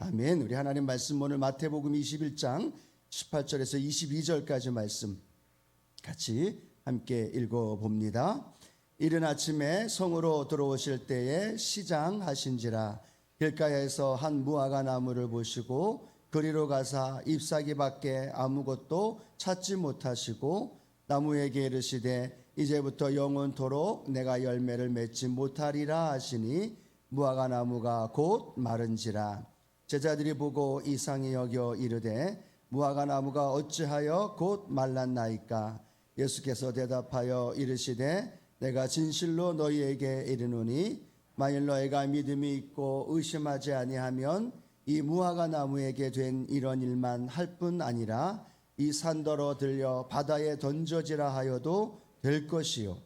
아멘. 우리 하나님 말씀 오늘 마태복음 21장 18절에서 22절까지 말씀 같이 함께 읽어봅니다. 이른 아침에 성으로 들어오실 때에 시장하신지라 길가에서 한 무화과 나무를 보시고 그리로 가사 잎사귀 밖에 아무것도 찾지 못하시고 나무에게 이르시되 이제부터 영원토록 내가 열매를 맺지 못하리라 하시니 무화과 나무가 곧 마른지라. 제자들이 보고 이상히 여겨 이르되 무화과 나무가 어찌하여 곧 말랐나이까. 예수께서 대답하여 이르시되 내가 진실로 너희에게 이르노니 만일 너희가 믿음이 있고 의심하지 아니하면 이 무화과 나무에게 된 이런 일만 할 뿐 아니라 이 산더러 들려 바다에 던져지라 하여도 될 것이요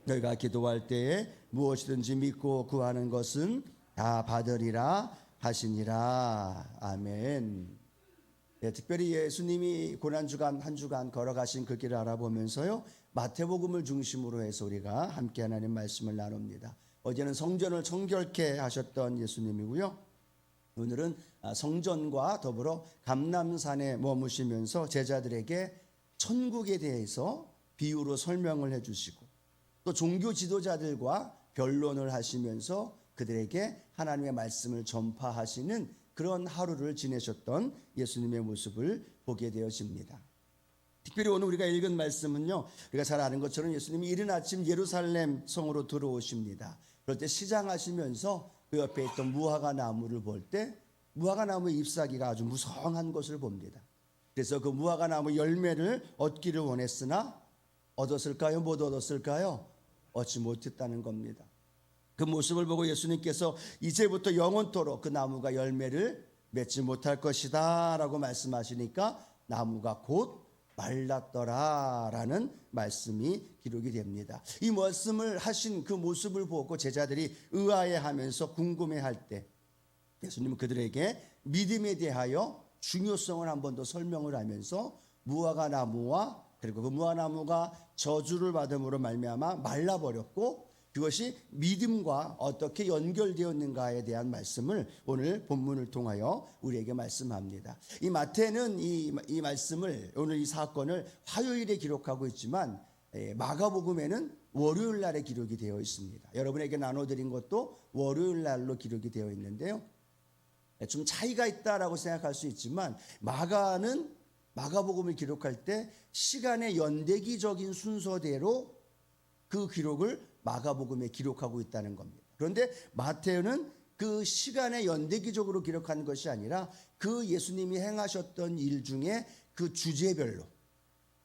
너희가 기도할 때에 무엇이든지 믿고 구하는 것은 다 받으리라 하시니라. 아멘. 네, 특별히 예수님이 고난주간 한 주간 걸어가신 그 길을 알아보면서요 마태복음을 중심으로 해서 우리가 함께 하나님 말씀을 나눕니다. 어제는 성전을 청결케 하셨던 예수님이고요, 오늘은 성전과 더불어 감람산에 머무시면서 제자들에게 천국에 대해서 비유로 설명을 해주시고 또 종교 지도자들과 변론을 하시면서 그들에게 하나님의 말씀을 전파하시는 그런 하루를 지내셨던 예수님의 모습을 보게 되어집니다. 특별히 오늘 우리가 읽은 말씀은요, 우리가 잘 아는 것처럼 예수님이 이른 아침 예루살렘 성으로 들어오십니다. 그럴 때 시장하시면서 그 옆에 있던 무화과 나무를 볼 때 무화과 나무의 잎사귀가 아주 무성한 것을 봅니다. 그래서 그 무화과 나무 열매를 얻기를 원했으나 얻었을까요? 못 얻었을까요? 얻지 못했다는 겁니다. 그 모습을 보고 예수님께서 이제부터 영원토록 그 나무가 열매를 맺지 못할 것이다 라고 말씀하시니까 나무가 곧 말랐더라라는 말씀이 기록이 됩니다. 이 말씀을 하신 그 모습을 보고 제자들이 의아해하면서 궁금해할 때 예수님은 그들에게 믿음에 대하여 중요성을 한 번 더 설명을 하면서 무화과 나무와 그리고 그 무화과 나무가 저주를 받음으로 말미암아 말라버렸고 그것이 믿음과 어떻게 연결되었는가에 대한 말씀을 오늘 본문을 통하여 우리에게 말씀합니다. 이 마태는 이 말씀을, 오늘 이 사건을 화요일에 기록하고 있지만 마가복음에는 월요일 날에 기록이 되어 있습니다. 여러분에게 나눠드린 것도 월요일 날로 기록이 되어 있는데요, 좀 차이가 있다라고 생각할 수 있지만 마가는 마가복음을 기록할 때 시간의 연대기적인 순서대로 그 기록을 마가복음에 기록하고 있다는 겁니다. 그런데 마태는 그 시간의 연대기적으로 기록한 것이 아니라 그 예수님이 행하셨던 일 중에 그 주제별로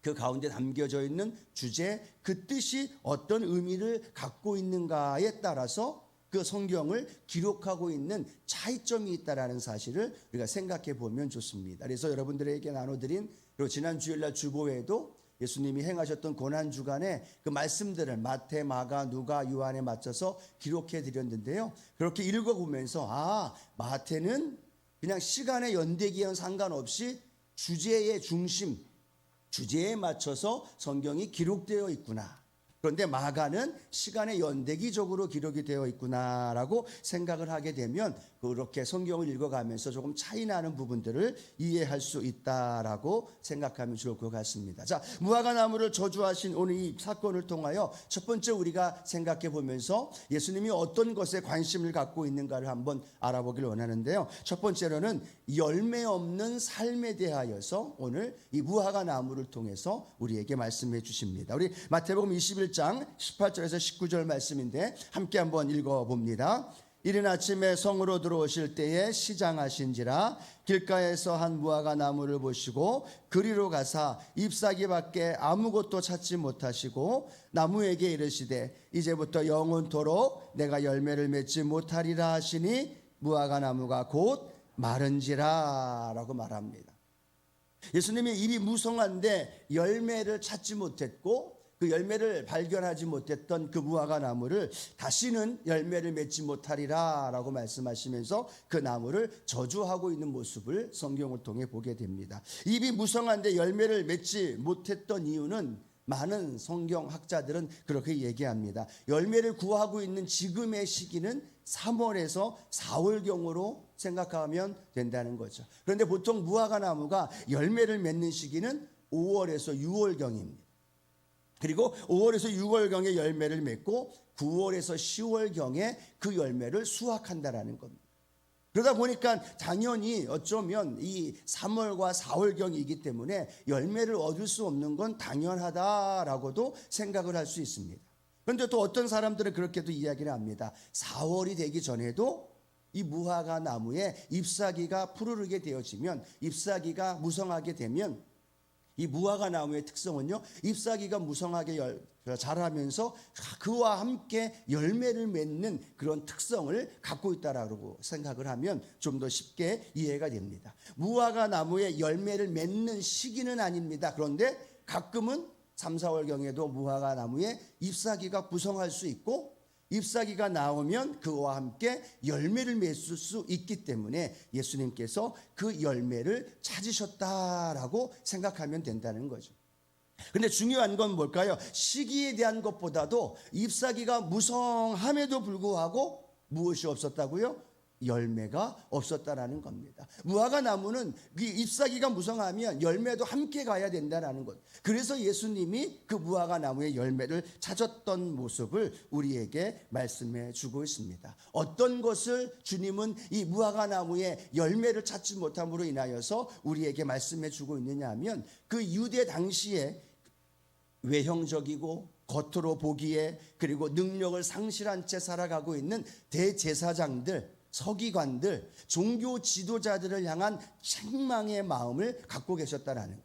그 가운데 담겨져 있는 주제, 그 뜻이 어떤 의미를 갖고 있는가에 따라서 그 성경을 기록하고 있는 차이점이 있다라는 사실을 우리가 생각해 보면 좋습니다. 그래서 여러분들에게 나눠드린 그리고 지난 주일날 주보에도 예수님이 행하셨던 고난주간에 그 말씀들을 마태, 마가, 누가, 요한에 맞춰서 기록해 드렸는데요, 그렇게 읽어보면서 마태는 그냥 시간의 연대기와는 상관없이 주제의 중심, 주제에 맞춰서 성경이 기록되어 있구나. 그런데 마가는 시간의 연대기적으로 기록이 되어 있구나라고 생각을 하게 되면 그렇게 성경을 읽어가면서 조금 차이 나는 부분들을 이해할 수 있다라고 생각하면 좋을 것 같습니다. 자, 무화과 나무를 저주하신 오늘 이 사건을 통하여 첫 번째 우리가 생각해 보면서 예수님이 어떤 것에 관심을 갖고 있는가를 한번 알아보길 원하는데요, 첫 번째로는 열매 없는 삶에 대하여서 오늘 이 무화과 나무를 통해서 우리에게 말씀해 주십니다. 우리 마태복음 21장 18절에서 19절 말씀인데 함께 한번 읽어봅니다. 이른 아침에 성으로 들어오실 때에 시장하신지라 길가에서 한 무화과 나무를 보시고 그리로 가사 잎사귀 밖에 아무것도 찾지 못하시고 나무에게 이르시되 이제부터 영원토록 내가 열매를 맺지 못하리라 하시니 무화과 나무가 곧 마른지라 라고 말합니다. 예수님의 일이 무성한데 열매를 찾지 못했고 그 열매를 발견하지 못했던 그 무화과 나무를 다시는 열매를 맺지 못하리라 라고 말씀하시면서 그 나무를 저주하고 있는 모습을 성경을 통해 보게 됩니다. 잎이 무성한데 열매를 맺지 못했던 이유는 많은 성경학자들은 그렇게 얘기합니다. 열매를 구하고 있는 지금의 시기는 3월에서 4월경으로 생각하면 된다는 거죠. 그런데 보통 무화과 나무가 열매를 맺는 시기는 5월에서 6월경입니다. 그리고 5월에서 6월경에 열매를 맺고 9월에서 10월경에 그 열매를 수확한다라는 겁니다. 그러다 보니까 당연히 어쩌면 이 3월과 4월경이기 때문에 열매를 얻을 수 없는 건 당연하다라고도 생각을 할 수 있습니다. 그런데 또 어떤 사람들은 그렇게도 이야기를 합니다. 4월이 되기 전에도 이 무화과 나무에 잎사귀가 푸르르게 되어지면, 잎사귀가 무성하게 되면, 이 무화과 나무의 특성은요, 잎사귀가 무성하게 자라면서 그와 함께 열매를 맺는 그런 특성을 갖고 있다라고 생각을 하면 좀 더 쉽게 이해가 됩니다. 무화과 나무에 열매를 맺는 시기는 아닙니다. 그런데 가끔은 3, 4월경에도 무화과 나무에 잎사귀가 부성할 수 있고, 잎사귀가 나오면 그와 함께 열매를 맺을 수 있기 때문에 예수님께서 그 열매를 찾으셨다라고 생각하면 된다는 거죠. 근데 중요한 건 뭘까요? 시기에 대한 것보다도 잎사귀가 무성함에도 불구하고 무엇이 없었다고요? 열매가 없었다라는 겁니다. 무화과 나무는 잎사귀가 무성하면 열매도 함께 가야 된다는 것. 그래서 예수님이 그 무화과 나무의 열매를 찾았던 모습을 우리에게 말씀해 주고 있습니다. 어떤 것을 주님은 이 무화과 나무의 열매를 찾지 못함으로 인하여서 우리에게 말씀해 주고 있느냐 하면, 그 유대 당시에 외형적이고 겉으로 보기에 그리고 능력을 상실한 채 살아가고 있는 대제사장들, 서기관들, 종교 지도자들을 향한 책망의 마음을 갖고 계셨다라는 것.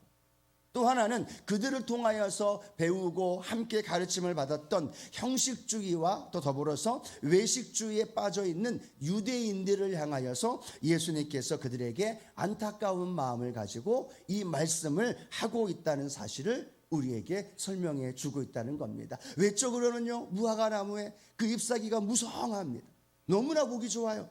또 하나는 그들을 통하여서 배우고 함께 가르침을 받았던 형식주의와 또 더불어서 외식주의에 빠져 있는 유대인들을 향하여서 예수님께서 그들에게 안타까운 마음을 가지고 이 말씀을 하고 있다는 사실을 우리에게 설명해 주고 있다는 겁니다. 외적으로는요, 무화과 나무에 그 잎사귀가 무성합니다. 너무나 보기 좋아요.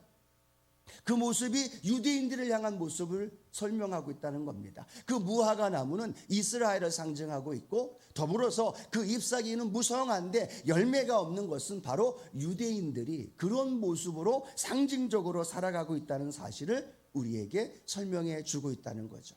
그 모습이 유대인들을 향한 모습을 설명하고 있다는 겁니다. 그 무화과 나무는 이스라엘을 상징하고 있고, 더불어서 그 잎사귀는 무성한데 열매가 없는 것은 바로 유대인들이 그런 모습으로 상징적으로 살아가고 있다는 사실을 우리에게 설명해 주고 있다는 거죠.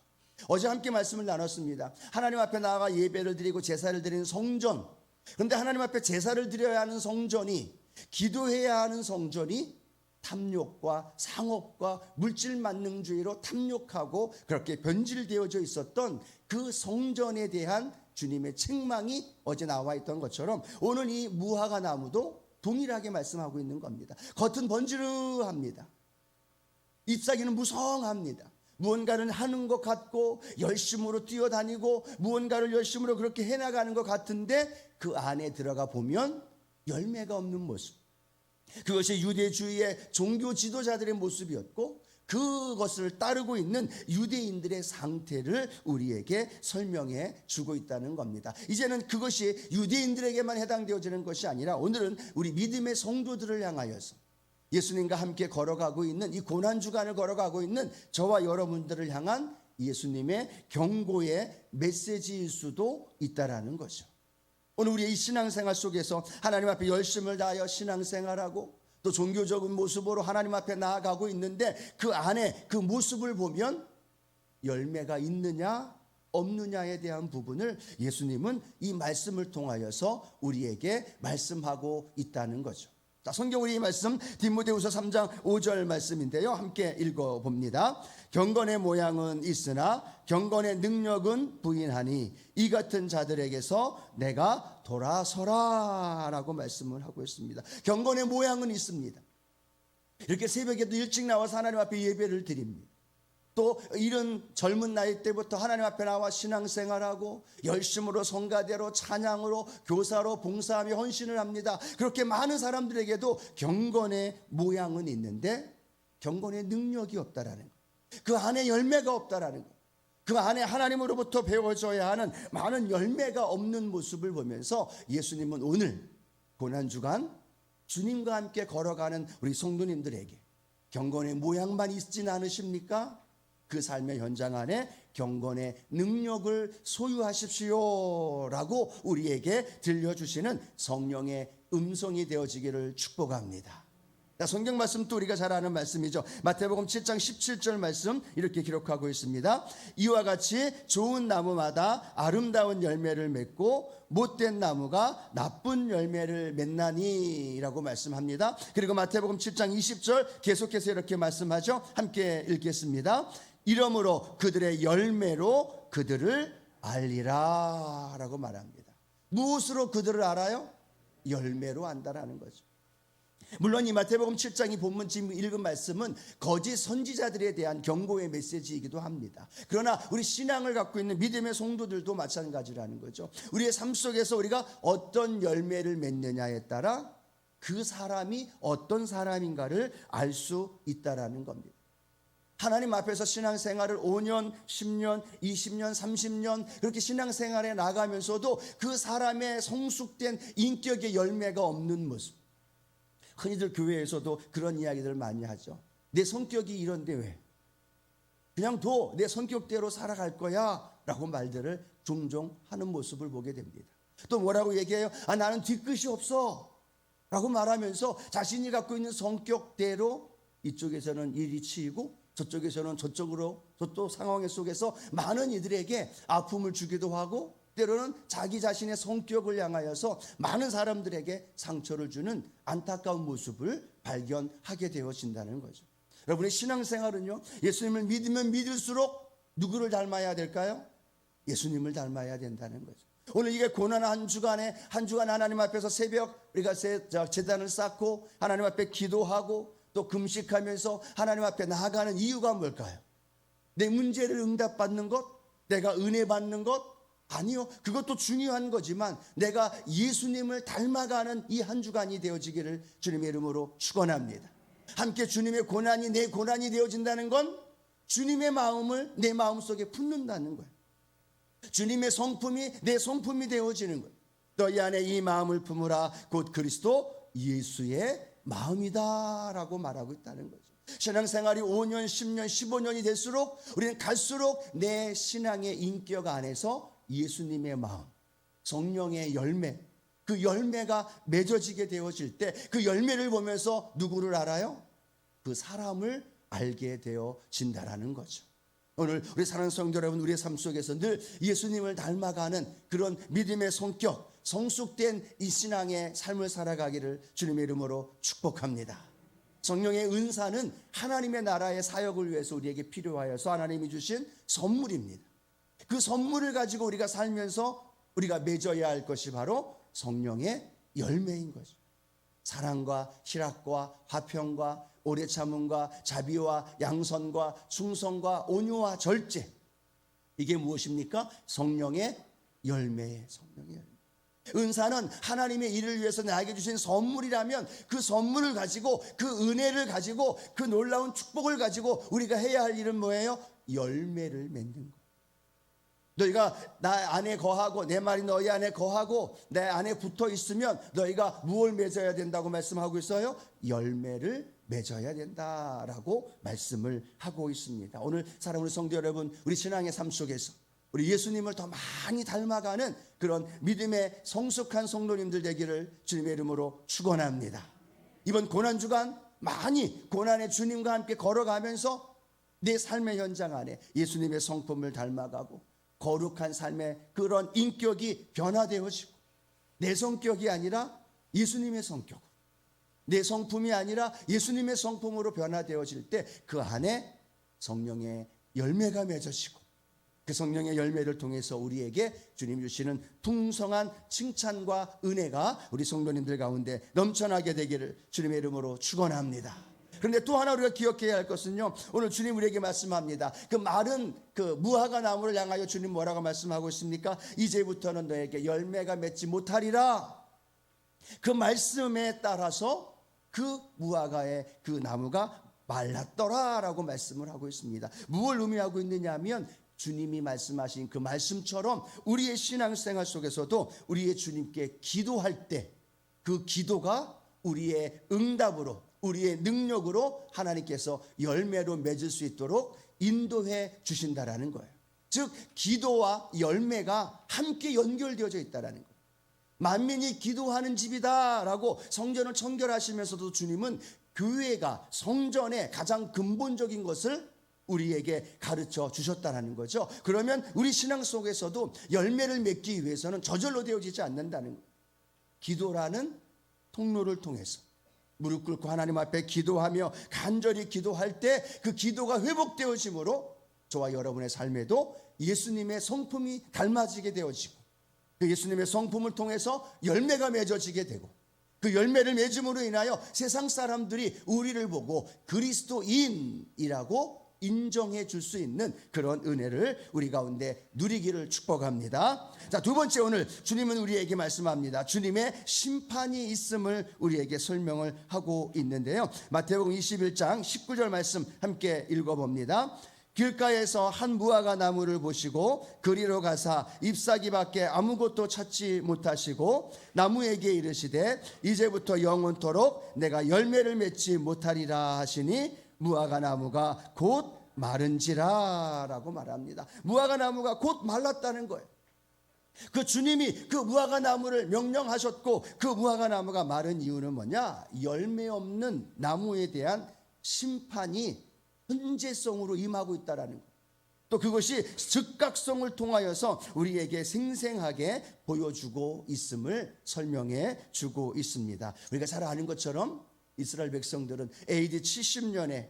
어제 함께 말씀을 나눴습니다. 하나님 앞에 나아가 예배를 드리고 제사를 드리는 성전. 그런데 하나님 앞에 제사를 드려야 하는 성전이, 기도해야 하는 성전이 탐욕과 상업과 물질 만능주의로 탐욕하고 그렇게 변질되어져 있었던 그 성전에 대한 주님의 책망이 어제 나와 있던 것처럼, 오늘 이 무화과 나무도 동일하게 말씀하고 있는 겁니다. 겉은 번지르합니다. 잎사귀는 무성합니다. 무언가를 하는 것 같고 열심으로 뛰어다니고 무언가를 열심으로 그렇게 해나가는 것 같은데 그 안에 들어가 보면 열매가 없는 모습. 그것이 유대주의의 종교 지도자들의 모습이었고, 그것을 따르고 있는 유대인들의 상태를 우리에게 설명해 주고 있다는 겁니다. 이제는 그것이 유대인들에게만 해당되어지는 것이 아니라 오늘은 우리 믿음의 성도들을 향하여서 예수님과 함께 걸어가고 있는, 이 고난주간을 걸어가고 있는 저와 여러분들을 향한 예수님의 경고의 메시지일 수도 있다라는 거죠. 오늘 우리의 이 신앙생활 속에서 하나님 앞에 열심을 다하여 신앙생활하고 또 종교적인 모습으로 하나님 앞에 나아가고 있는데, 그 안에 그 모습을 보면 열매가 있느냐 없느냐에 대한 부분을 예수님은 이 말씀을 통하여서 우리에게 말씀하고 있다는 거죠. 자, 성경 우리 이 말씀 디모데후서 3장 5절 말씀인데요, 함께 읽어봅니다. 경건의 모양은 있으나 경건의 능력은 부인하니 이 같은 자들에게서 내가 돌아서라 라고 말씀을 하고 있습니다. 경건의 모양은 있습니다. 이렇게 새벽에도 일찍 나와서 하나님 앞에 예배를 드립니다. 또 이런 젊은 나이 때부터 하나님 앞에 나와 신앙생활하고 열심으로 성가대로 찬양으로 교사로 봉사하며 헌신을 합니다. 그렇게 많은 사람들에게도 경건의 모양은 있는데 경건의 능력이 없다라는 것, 그 안에 열매가 없다라는 것, 그 안에 하나님으로부터 배워져야 하는 많은 열매가 없는 모습을 보면서 예수님은 오늘 고난주간 주님과 함께 걸어가는 우리 성도님들에게 경건의 모양만 있지는 않으십니까? 그 삶의 현장 안에 경건의 능력을 소유하십시오라고 우리에게 들려주시는 성령의 음성이 되어지기를 축복합니다. 성경 말씀 또 우리가 잘 아는 말씀이죠. 마태복음 7장 17절 말씀 이렇게 기록하고 있습니다. 이와 같이 좋은 나무마다 아름다운 열매를 맺고 못된 나무가 나쁜 열매를 맺나니 라고 말씀합니다. 그리고 마태복음 7장 20절 계속해서 이렇게 말씀하죠. 함께 읽겠습니다. 이러므로 그들의 열매로 그들을 알리라 라고 말합니다. 무엇으로 그들을 알아요? 열매로 안다라는 거죠. 물론 이 마태복음 7장이 본문 지금 읽은 말씀은 거짓 선지자들에 대한 경고의 메시지이기도 합니다. 그러나 우리 신앙을 갖고 있는 믿음의 성도들도 마찬가지라는 거죠. 우리의 삶 속에서 우리가 어떤 열매를 맺느냐에 따라 그 사람이 어떤 사람인가를 알 수 있다라는 겁니다. 하나님 앞에서 신앙생활을 5년, 10년, 20년, 30년 그렇게 신앙생활에 나가면서도 그 사람의 성숙된 인격의 열매가 없는 모습. 흔히들 교회에서도 그런 이야기들 많이 하죠. 내 성격이 이런데 왜? 그냥 둬. 내 성격대로 살아갈 거야 라고 말들을 종종 하는 모습을 보게 됩니다. 또 뭐라고 얘기해요? 나는 뒤끝이 없어 라고 말하면서 자신이 갖고 있는 성격대로 이쪽에서는 일이 치이고 저쪽에서는 저쪽으로 저쪽 상황 속에서 많은 이들에게 아픔을 주기도 하고 때로는 자기 자신의 성격을 향하여서 많은 사람들에게 상처를 주는 안타까운 모습을 발견하게 되어진다는 거죠. 여러분의 신앙생활은요, 예수님을 믿으면 믿을수록 누구를 닮아야 될까요? 예수님을 닮아야 된다는 거죠. 오늘 이게 고난 한 주간 하나님 앞에서 새벽 우리가 제단을 쌓고 하나님 앞에 기도하고 또 금식하면서 하나님 앞에 나아가는 이유가 뭘까요? 내 문제를 응답받는 것? 내가 은혜 받는 것? 아니요. 그것도 중요한 거지만 내가 예수님을 닮아가는 이 한 주간이 되어지기를 주님의 이름으로 축원합니다. 함께 주님의 고난이 내 고난이 되어진다는 건 주님의 마음을 내 마음속에 품는다는 거예요. 주님의 성품이 내 성품이 되어지는 거예요. 너희 안에 이 마음을 품으라 곧 그리스도 예수의 마음이다 라고 말하고 있다는 거죠. 신앙생활이 5년, 10년, 15년이 될수록 우리는 갈수록 내 신앙의 인격 안에서 예수님의 마음, 성령의 열매, 그 열매가 맺어지게 되어질 때 그 열매를 보면서 누구를 알아요? 그 사람을 알게 되어진다라는 거죠. 오늘 우리 사랑하는 성도 여러분, 우리의 삶 속에서 늘 예수님을 닮아가는 그런 믿음의 성격, 성숙된 이 신앙의 삶을 살아가기를 주님의 이름으로 축복합니다. 성령의 은사는 하나님의 나라의 사역을 위해서 우리에게 필요하여서 하나님이 주신 선물입니다. 그 선물을 가지고 우리가 살면서 우리가 맺어야 할 것이 바로 성령의 열매인 거죠. 사랑과 희락과 화평과 오래 참음과 자비와 양선과 충성과 온유와 절제. 이게 무엇입니까? 성령의 열매예요. 성령의 열매. 은사는 하나님의 일을 위해서 나에게 주신 선물이라면 그 선물을 가지고 그 은혜를 가지고 그 놀라운 축복을 가지고 우리가 해야 할 일은 뭐예요? 열매를 맺는 거예요. 너희가 나 안에 거하고 내 말이 너희 안에 거하고 내 안에 붙어 있으면 너희가 무엇을 맺어야 된다고 말씀하고 있어요? 열매를 맺어야 된다라고 말씀을 하고 있습니다. 오늘 사랑하는 성도 여러분, 우리 신앙의 삶 속에서 우리 예수님을 더 많이 닮아가는 그런 믿음의 성숙한 성도님들 되기를 주님의 이름으로 축원합니다. 이번 고난주간 많이 고난의 주님과 함께 걸어가면서 내 삶의 현장 안에 예수님의 성품을 닮아가고 거룩한 삶의 그런 인격이 변화되어지고 내 성격이 아니라 예수님의 성격, 내 성품이 아니라 예수님의 성품으로 변화되어질 때 그 안에 성령의 열매가 맺어지고 그 성령의 열매를 통해서 우리에게 주님 주시는 풍성한 칭찬과 은혜가 우리 성도님들 가운데 넘쳐나게 되기를 주님의 이름으로 축원합니다. 그런데 또 하나 우리가 기억해야 할 것은요, 오늘 주님 우리에게 말씀합니다. 그 마른 그 무화과 나무를 향하여 주님 뭐라고 말씀하고 있습니까? 이제부터는 너에게 열매가 맺지 못하리라. 그 말씀에 따라서 그 무화과의 그 나무가 말랐더라라고 말씀을 하고 있습니다. 무엇을 의미하고 있느냐 하면 주님이 말씀하신 그 말씀처럼 우리의 신앙생활 속에서도 우리의 주님께 기도할 때 그 기도가 우리의 응답으로 우리의 능력으로 하나님께서 열매로 맺을 수 있도록 인도해 주신다라는 거예요. 즉 기도와 열매가 함께 연결되어져 있다라는 거예요. 만민이 기도하는 집이다라고 성전을 청결하시면서도 주님은 교회가 성전의 가장 근본적인 것을 우리에게 가르쳐 주셨다는 거죠. 그러면 우리 신앙 속에서도 열매를 맺기 위해서는 저절로 되어지지 않는다는 거예요. 기도라는 통로를 통해서 무릎 꿇고 하나님 앞에 기도하며 간절히 기도할 때 그 기도가 회복되어짐으로 저와 여러분의 삶에도 예수님의 성품이 닮아지게 되어지고 그 예수님의 성품을 통해서 열매가 맺어지게 되고 그 열매를 맺음으로 인하여 세상 사람들이 우리를 보고 그리스도인이라고 인정해 줄 수 있는 그런 은혜를 우리 가운데 누리기를 축복합니다. 자, 두 번째, 오늘 주님은 우리에게 말씀합니다. 주님의 심판이 있음을 우리에게 설명을 하고 있는데요. 마태복음 21장 19절 말씀 함께 읽어봅니다. 길가에서 한 무화과 나무를 보시고 그리로 가사 잎사귀밖에 아무것도 찾지 못하시고 나무에게 이르시되 이제부터 영원토록 내가 열매를 맺지 못하리라 하시니 무화과 나무가 곧 마른지라 라고 말합니다. 무화과 나무가 곧 말랐다는 거예요. 그 주님이 그 무화과 나무를 명령하셨고 그 무화과 나무가 마른 이유는 뭐냐? 열매 없는 나무에 대한 심판이 현재성으로 임하고 있다는 거예요. 또 그것이 즉각성을 통하여서 우리에게 생생하게 보여주고 있음을 설명해 주고 있습니다. 우리가 잘 아는 것처럼 이스라엘 백성들은 AD 70년에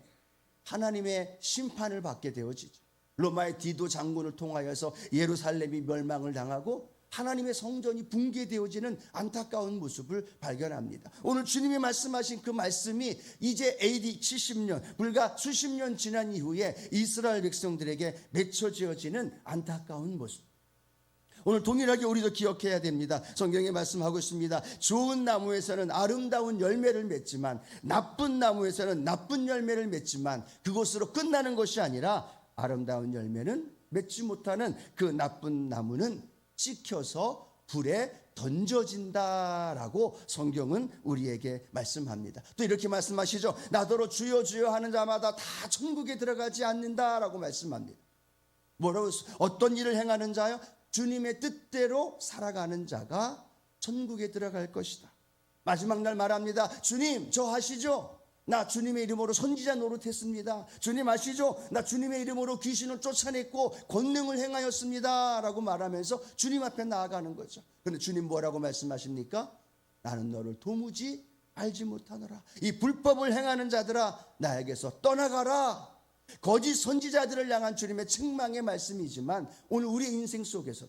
하나님의 심판을 받게 되어지죠. 로마의 디도 장군을 통하여서 예루살렘이 멸망을 당하고 하나님의 성전이 붕괴되어지는 안타까운 모습을 발견합니다. 오늘 주님이 말씀하신 그 말씀이 이제 AD 70년, 불과 수십 년 지난 이후에 이스라엘 백성들에게 맺혀지어지는 안타까운 모습. 오늘 동일하게 우리도 기억해야 됩니다. 성경에 말씀하고 있습니다. 좋은 나무에서는 아름다운 열매를 맺지만 나쁜 나무에서는 나쁜 열매를 맺지만 그것으로 끝나는 것이 아니라 아름다운 열매는 맺지 못하는 그 나쁜 나무는 찍혀서 불에 던져진다라고 성경은 우리에게 말씀합니다. 또 이렇게 말씀하시죠. 나더러 주여 주여 하는 자마다 다 천국에 들어가지 않는다라고 말씀합니다. 뭐라고? 어떤 일을 행하는 자요? 주님의 뜻대로 살아가는 자가 천국에 들어갈 것이다. 마지막 날 말합니다. 주님, 저 아시죠? 나 주님의 이름으로 선지자 노릇했습니다. 주님 아시죠? 나 주님의 이름으로 귀신을 쫓아냈고 권능을 행하였습니다 라고 말하면서 주님 앞에 나아가는 거죠. 그런데 주님 뭐라고 말씀하십니까? 나는 너를 도무지 알지 못하노라. 이 불법을 행하는 자들아, 나에게서 떠나가라. 거짓 선지자들을 향한 주님의 책망의 말씀이지만 오늘 우리 인생 속에서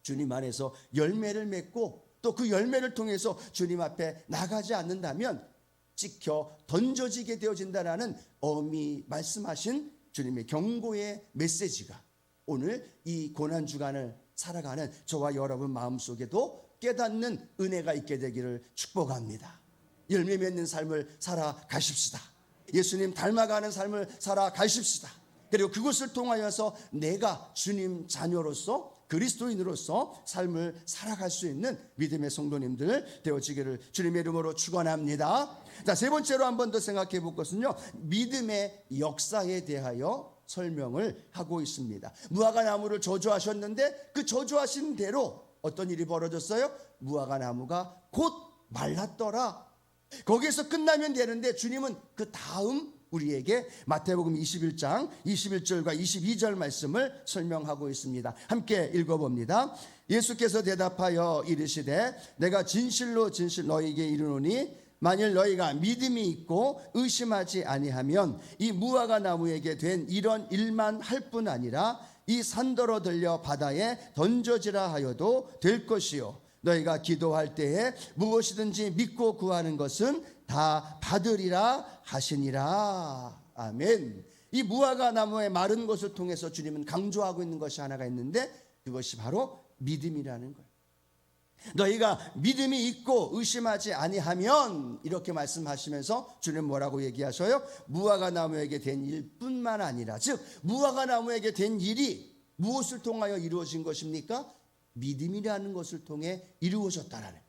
주님 안에서 열매를 맺고 또 그 열매를 통해서 주님 앞에 나가지 않는다면 찍혀 던져지게 되어진다라는 엄히 말씀하신 주님의 경고의 메시지가 오늘 이 고난주간을 살아가는 저와 여러분 마음속에도 깨닫는 은혜가 있게 되기를 축복합니다. 열매 맺는 삶을 살아가십시다. 예수님 닮아가는 삶을 살아가십시다. 그리고 그것을 통하여서 내가 주님 자녀로서 그리스도인으로서 삶을 살아갈 수 있는 믿음의 성도님들 되어지기를 주님의 이름으로 축원합니다. 자, 세 번째로 한 번 더 생각해 볼 것은요, 믿음의 역사에 대하여 설명을 하고 있습니다. 무화과 나무를 저주하셨는데 그 저주하신 대로 어떤 일이 벌어졌어요? 무화과 나무가 곧 말랐더라. 거기에서 끝나면 되는데 주님은 그 다음 우리에게 마태복음 21장 21절과 22절 말씀을 설명하고 있습니다. 함께 읽어봅니다. 예수께서 대답하여 이르시되 내가 진실로 진실 너희에게 이르노니 만일 너희가 믿음이 있고 의심하지 아니하면 이 무화과 나무에게 된 이런 일만 할 뿐 아니라 이 산더러 들려 바다에 던져지라 하여도 될 것이요 너희가 기도할 때에 무엇이든지 믿고 구하는 것은 다 받으리라 하시니라. 아멘. 이 무화과 나무의 마른 것을 통해서 주님은 강조하고 있는 것이 하나가 있는데 그것이 바로 믿음이라는 거예요. 너희가 믿음이 있고 의심하지 아니하면 이렇게 말씀하시면서 주님 뭐라고 얘기하셔요? 무화과 나무에게 된 일뿐만 아니라, 즉 무화과 나무에게 된 일이 무엇을 통하여 이루어진 것입니까? 믿음이라는 것을 통해 이루어졌다라는.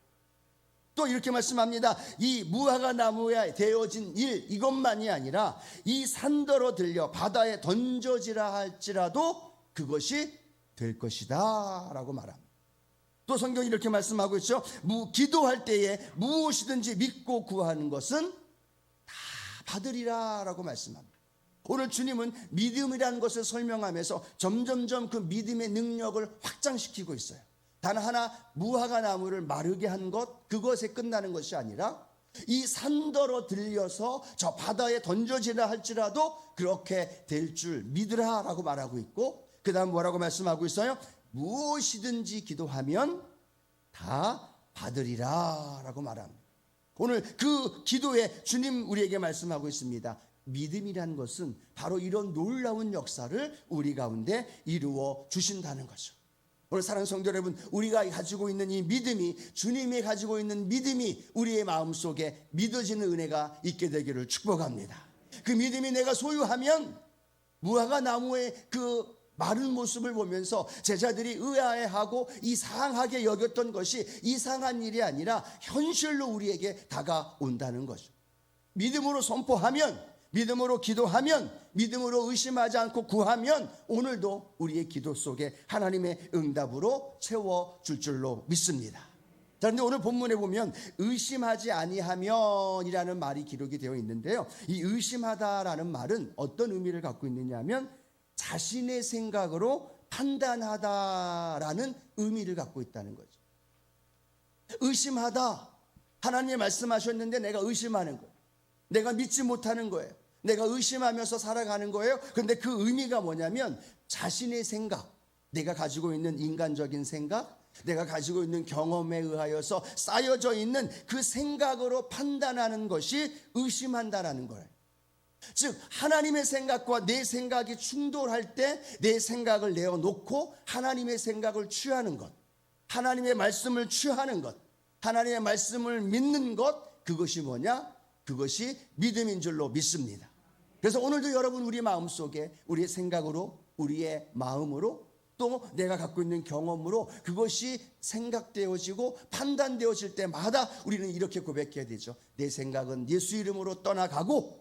또 이렇게 말씀합니다. 이 무화과 나무에 되어진 일 이것만이 아니라 이 산더러 들려 바다에 던져지라 할지라도 그것이 될 것이다 라고 말합니다. 또 성경이 이렇게 말씀하고 있죠. 기도할 때에 무엇이든지 믿고 구하는 것은 다 받으리라 라고 말씀합니다. 오늘 주님은 믿음이라는 것을 설명하면서 점점점 그 믿음의 능력을 확장시키고 있어요. 단 하나 무화과 나무를 마르게 한 것, 그것에 끝나는 것이 아니라 이 산더러 들려서 저 바다에 던져지라 할지라도 그렇게 될 줄 믿으라 라고 말하고 있고, 그 다음 뭐라고 말씀하고 있어요? 무엇이든지 기도하면 다 받으리라 라고 말합니다. 오늘 그 기도에 주님 우리에게 말씀하고 있습니다. 믿음이란 것은 바로 이런 놀라운 역사를 우리 가운데 이루어 주신다는 거죠. 오늘 사랑하는 성도 여러분, 우리가 가지고 있는 이 믿음이, 주님이 가지고 있는 믿음이 우리의 마음속에 믿어지는 은혜가 있게 되기를 축복합니다. 그 믿음이 내가 소유하면 무화과 나무의 그 마른 모습을 보면서 제자들이 의아해하고 이상하게 여겼던 것이 이상한 일이 아니라 현실로 우리에게 다가온다는 거죠. 믿음으로 선포하면, 믿음으로 기도하면, 믿음으로 의심하지 않고 구하면 오늘도 우리의 기도 속에 하나님의 응답으로 채워줄 줄로 믿습니다. 자, 그런데 오늘 본문에 보면 의심하지 아니하면이라는 말이 기록이 되어 있는데요, 이 의심하다라는 말은 어떤 의미를 갖고 있느냐 하면 자신의 생각으로 판단하다라는 의미를 갖고 있다는 거죠. 의심하다, 하나님이 말씀하셨는데 내가 의심하는 거예요. 내가 믿지 못하는 거예요. 내가 의심하면서 살아가는 거예요. 그런데 그 의미가 뭐냐면 자신의 생각, 내가 가지고 있는 인간적인 생각, 내가 가지고 있는 경험에 의하여서 쌓여져 있는 그 생각으로 판단하는 것이 의심한다라는 거예요. 즉 하나님의 생각과 내 생각이 충돌할 때 내 생각을 내어놓고 하나님의 생각을 취하는 것, 하나님의 말씀을 취하는 것, 하나님의 말씀을 믿는 것, 그것이 뭐냐? 그것이 믿음인 줄로 믿습니다. 그래서 오늘도 여러분 우리 마음속에 우리의 생각으로, 우리의 마음으로, 또 내가 갖고 있는 경험으로 그것이 생각되어지고 판단되어질 때마다 우리는 이렇게 고백해야 되죠. 내 생각은 예수 이름으로 떠나가고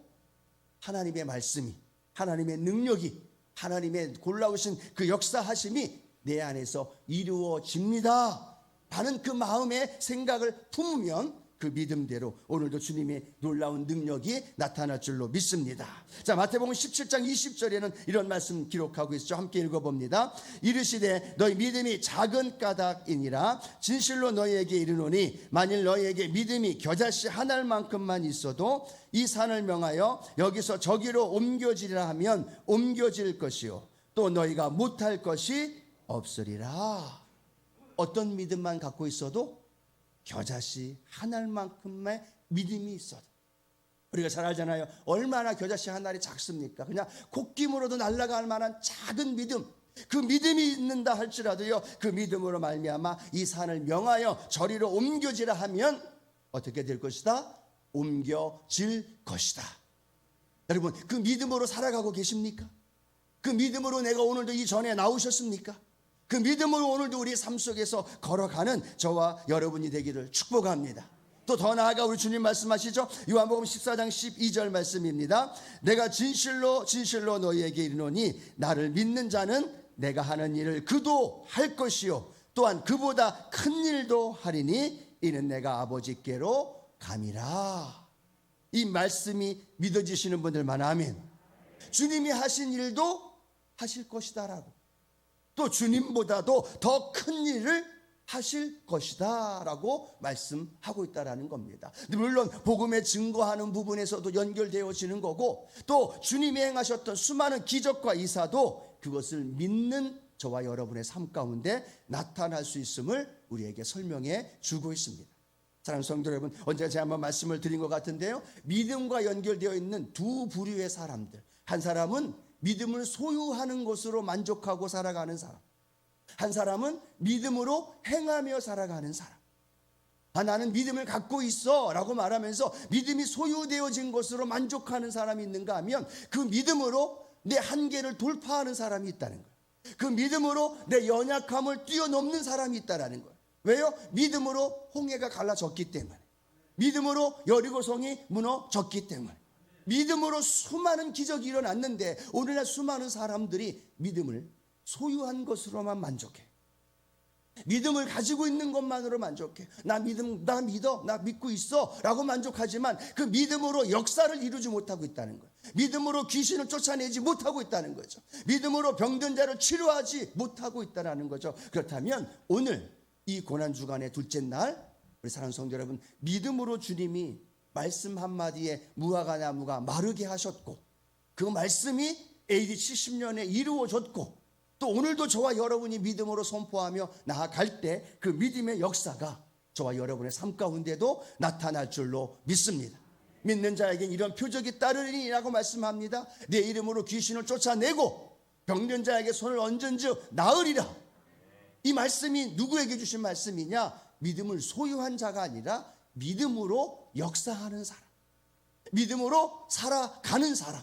하나님의 말씀이, 하나님의 능력이, 하나님의 골라오신 그 역사하심이 내 안에서 이루어집니다 하는 그 마음의 생각을 품으면 그 믿음대로 오늘도 주님의 놀라운 능력이 나타날 줄로 믿습니다. 자, 마태복음 17장 20절에는 이런 말씀 기록하고 있죠. 함께 읽어봅니다. 이르시되 너희 믿음이 작은 까닭이니라. 진실로 너희에게 이르노니 만일 너희에게 믿음이 겨자씨 한 알만큼만 있어도 이 산을 명하여 여기서 저기로 옮겨지리라 하면 옮겨질 것이요 또 너희가 못할 것이 없으리라. 어떤 믿음만 갖고 있어도 겨자씨 한 알만큼의 믿음이 있어도, 우리가 잘 알잖아요. 얼마나 겨자씨 한 알이 작습니까? 그냥 콧김으로도 날아갈 만한 작은 믿음, 그 믿음이 있는다 할지라도요, 그 믿음으로 말미암아 이 산을 명하여 저리로 옮겨지라 하면 어떻게 될 것이다? 옮겨질 것이다. 여러분, 그 믿음으로 살아가고 계십니까? 그 믿음으로 내가 오늘도 이 전에 나오셨습니까? 그 믿음으로 오늘도 우리 삶 속에서 걸어가는 저와 여러분이 되기를 축복합니다. 또 더 나아가 우리 주님 말씀하시죠. 요한복음 14장 12절 말씀입니다. 내가 진실로 진실로 너희에게 이르노니 나를 믿는 자는 내가 하는 일을 그도 할 것이요 또한 그보다 큰 일도 하리니 이는 내가 아버지께로 감이라. 이 말씀이 믿어지시는 분들만 아멘. 주님이 하신 일도 하실 것이다 라고, 또 주님보다도 더 큰 일을 하실 것이다 라고 말씀하고 있다라는 겁니다. 물론 복음에 증거하는 부분에서도 연결되어지는 거고, 또 주님이 행하셨던 수많은 기적과 이사도 그것을 믿는 저와 여러분의 삶 가운데 나타날 수 있음을 우리에게 설명해 주고 있습니다. 사랑하는 성도 여러분, 언제가 제가 한번 말씀을 드린 것 같은데요, 믿음과 연결되어 있는 두 부류의 사람들, 한 사람은 믿음을 소유하는 것으로 만족하고 살아가는 사람, 한 사람은 믿음으로 행하며 살아가는 사람. 나는 믿음을 갖고 있어 라고 말하면서 믿음이 소유되어진 것으로 만족하는 사람이 있는가 하면 그 믿음으로 내 한계를 돌파하는 사람이 있다는 거예요. 그 믿음으로 내 연약함을 뛰어넘는 사람이 있다는 거예요. 왜요? 믿음으로 홍해가 갈라졌기 때문에, 믿음으로 여리고성이 무너졌기 때문에, 믿음으로 수많은 기적이 일어났는데 오늘날 수많은 사람들이 믿음을 소유한 것으로만 만족해. 믿음을 가지고 있는 것만으로 만족해. 나 믿어, 나 믿고 있어 라고 만족하지만 그 믿음으로 역사를 이루지 못하고 있다는 거예요. 믿음으로 귀신을 쫓아내지 못하고 있다는 거죠. 믿음으로 병든 자를 치료하지 못하고 있다는 거죠. 그렇다면 오늘 이 고난주간의 둘째 날 우리 사랑하는 성도 여러분, 믿음으로 주님이 말씀 한마디에 무화과 나무가 마르게 하셨고 그 말씀이 AD 70년에 이루어졌고 또 오늘도 저와 여러분이 믿음으로 선포하며 나아갈 때 그 믿음의 역사가 저와 여러분의 삶 가운데도 나타날 줄로 믿습니다. 믿는 자에겐 이런 표적이 따르리라고 말씀합니다. 내 이름으로 귀신을 쫓아내고 병든 자에게 손을 얹은즉 나으리라. 이 말씀이 누구에게 주신 말씀이냐? 믿음을 소유한 자가 아니라 믿음으로 역사하는 사람, 믿음으로 살아가는 사람,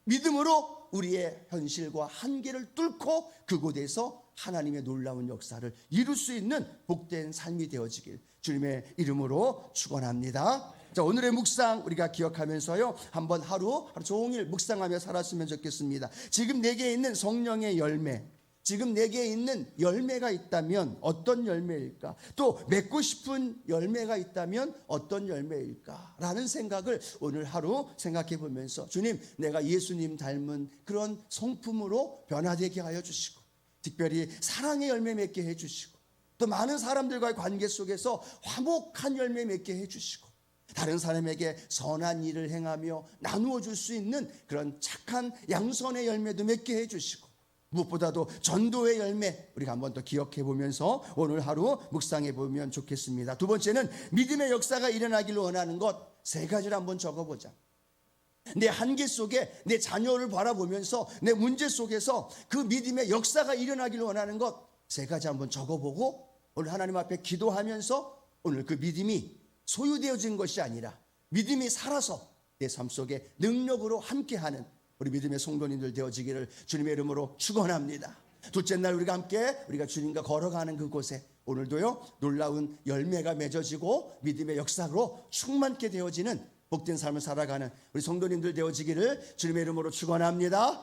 믿음으로 우리의 현실과 한계를 뚫고 그곳에서 하나님의 놀라운 역사를 이룰 수 있는 복된 삶이 되어지길 주님의 이름으로 축원합니다. 자, 오늘의 묵상 우리가 기억하면서요 한번 하루 종일 묵상하며 살았으면 좋겠습니다. 지금 내게 있는 성령의 열매, 지금 내게 있는 열매가 있다면 어떤 열매일까? 또 맺고 싶은 열매가 있다면 어떤 열매일까? 라는 생각을 오늘 하루 생각해 보면서 주님, 내가 예수님 닮은 그런 성품으로 변화되게 하여 주시고 특별히 사랑의 열매 맺게 해 주시고 또 많은 사람들과의 관계 속에서 화목한 열매 맺게 해 주시고 다른 사람에게 선한 일을 행하며 나누어 줄 수 있는 그런 착한 양선의 열매도 맺게 해 주시고 무엇보다도 전도의 열매 우리가 한번 더 기억해 보면서 오늘 하루 묵상해 보면 좋겠습니다. 두 번째는 믿음의 역사가 일어나기를 원하는 것 세 가지를 한번 적어보자. 내 한계 속에 내 자녀를 바라보면서 내 문제 속에서 그 믿음의 역사가 일어나기를 원하는 것 세 가지 한번 적어보고 오늘 하나님 앞에 기도하면서 오늘 그 믿음이 소유되어진 것이 아니라 믿음이 살아서 내 삶 속에 능력으로 함께하는 우리 믿음의 성도님들 되어지기를 주님의 이름으로 축원합니다. 둘째 날 우리가 함께 우리가 주님과 걸어가는 그곳에 오늘도요 놀라운 열매가 맺어지고 믿음의 역사로 충만케 되어지는 복된 삶을 살아가는 우리 성도님들 되어지기를 주님의 이름으로 축원합니다.